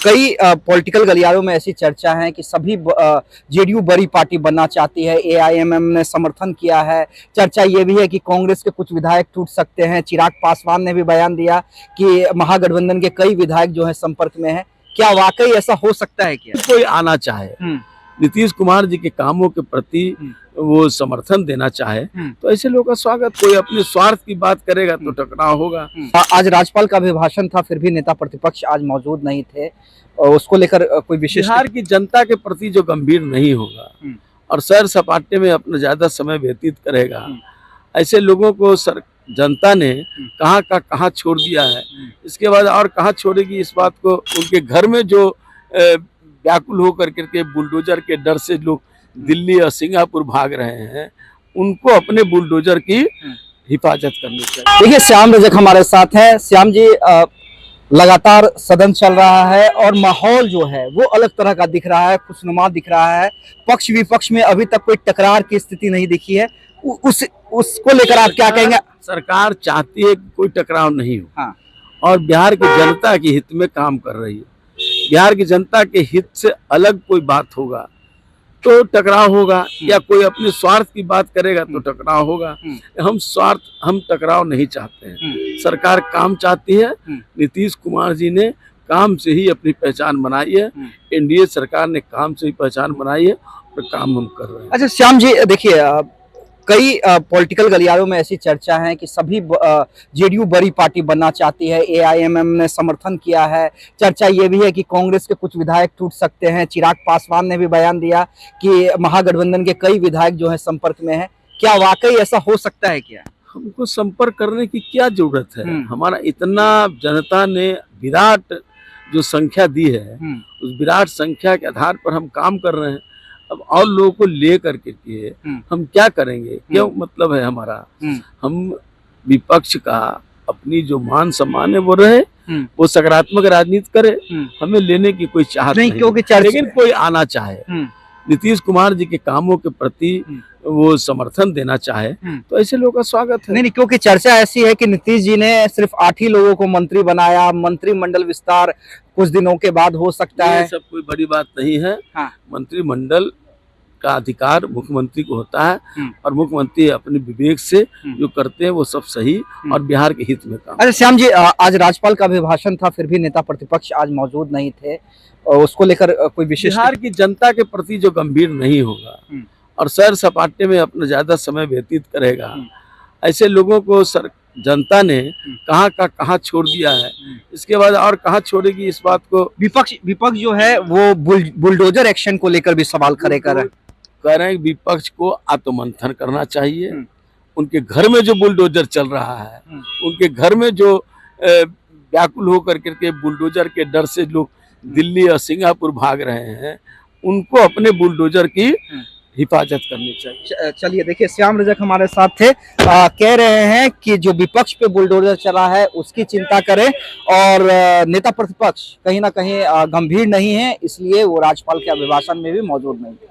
कई पॉलिटिकल गलियारों में ऐसी चर्चा है कि सभी जेडीयू बड़ी पार्टी बनना चाहती है। एआईएमएम ने समर्थन किया है। चर्चा ये भी है कि कांग्रेस के कुछ विधायक टूट सकते हैं। चिराग पासवान ने भी बयान दिया कि महागठबंधन के कई विधायक जो है संपर्क में है। क्या वाकई ऐसा हो सकता है? क्या कोई आना चाहे नीतीश कुमार जी के कामों के प्रति वो समर्थन देना चाहे तो ऐसे लोगों का स्वागत। कोई अपने स्वार्थ की बात करेगा तो टकराव होगा। आज राज्यपाल का अभिभाषण था, फिर भी नेता प्रतिपक्ष आज मौजूद नहीं थे और उसको लेकर कोई विशेष बिहार की जनता के प्रति जो गंभीर नहीं होगा और सैर सपाटे में अपना ज्यादा समय व्यतीत करेगा, ऐसे लोगों को जनता ने कहाँ का कहाँ छोड़ दिया है, इसके बाद और कहाँ छोड़ेगी इस बात को। उनके घर में जो व्याकुल होकर के बुलडोजर के डर से लोग दिल्ली और सिंगापुर भाग रहे हैं, उनको अपने बुलडोजर की हिफाजत करनी चाहिए। देखिए, श्याम रजक हमारे साथ हैं। श्याम जी, लगातार सदन चल रहा है और माहौल जो है वो अलग तरह का दिख रहा है, खुशनुमा दिख रहा है। पक्ष विपक्ष में अभी तक कोई टकरार की स्थिति नहीं दिखी है। उसको लेकर आप क्या कहेंगे? सरकार चाहती है कि कोई टकराव नहीं हो। हाँ। और बिहार की जनता के हित में काम कर रही है। बिहार की जनता के हित से अलग कोई बात होगा तो टकराव होगा, या कोई अपने स्वार्थ की बात करेगा तो टकराव होगा। हम टकराव नहीं चाहते हैं। सरकार काम चाहती है। नीतीश कुमार जी ने काम से ही अपनी पहचान बनाई है। एनडीए सरकार ने काम से ही पहचान बनाई है और काम हम कर रहे हैं। अच्छा श्याम जी, देखिए, कई पॉलिटिकल गलियारों में ऐसी चर्चा है कि सभी जेडीयू बड़ी पार्टी बनना चाहती है। एआईएमएम ने समर्थन किया है। चर्चा ये भी है कि कांग्रेस के कुछ विधायक टूट सकते हैं। चिराग पासवान ने भी बयान दिया कि महागठबंधन के कई विधायक जो है संपर्क में है। क्या वाकई ऐसा हो सकता है? क्या हमको संपर्क करने की क्या जरूरत है? हमारा इतना जनता ने विराट जो संख्या दी है, उस विराट संख्या के आधार पर हम काम कर रहे हैं। अब और लोगों को ले करके हम क्या करेंगे? क्यों मतलब है हमारा? हम विपक्ष का अपनी जो मान सम्मान है वो रहे, वो सकारात्मक राजनीति करे, हमें लेने की कोई चाहत नहीं। क्योंकि लेकिन कोई आना चाहे, नीतीश कुमार जी के कामों के प्रति वो समर्थन देना चाहे तो ऐसे लोगों का स्वागत है। नहीं, क्योंकि चर्चा ऐसी है कि नीतीश जी ने सिर्फ 8 ही लोगों को मंत्री बनाया। मंत्रिमंडल विस्तार कुछ दिनों के बाद हो सकता है। सब कोई बड़ी बात नहीं है। मंत्रिमंडल का अधिकार मुख्यमंत्री को होता है और मुख्यमंत्री अपने विवेक से जो करते हैं वो सब सही और बिहार के हित में काम। अच्छा श्याम जी, आज राज्यपाल का अभिभाषण था, फिर भी नेता प्रतिपक्ष आज मौजूद नहीं थे और उसको लेकर कोई विशेष बिहार की जनता के प्रति जो गंभीर नहीं होगा और सैर सपाटे में अपना ज्यादा समय व्यतीत करेगा, ऐसे लोगों को जनता ने कहाँ का कहाँ छोड़ दिया है, इसके बाद और कहाँ छोड़ेगी इस बात को। विपक्ष जो है वो बुलडोजर एक्शन को लेकर भी सवाल खड़े कर रहे हैं। विपक्ष को आत्ममंथन करना चाहिए। उनके घर में जो बुलडोजर चल रहा है, उनके घर में जो व्याकुल होकर के बुलडोजर के डर से लोग दिल्ली और सिंगापुर भाग रहे हैं, उनको अपने बुलडोजर की हिफाजत करनी चाहिए। चलिए, देखिए, श्याम रजक हमारे साथ थे। कह रहे हैं कि जो विपक्ष पे बुलडोजर चला है उसकी चिंता करें और नेता प्रतिपक्ष कहीं ना कहीं गंभीर नहीं है, इसलिए वो राज्यपाल के अभिभाषण में भी मौजूद नहीं है।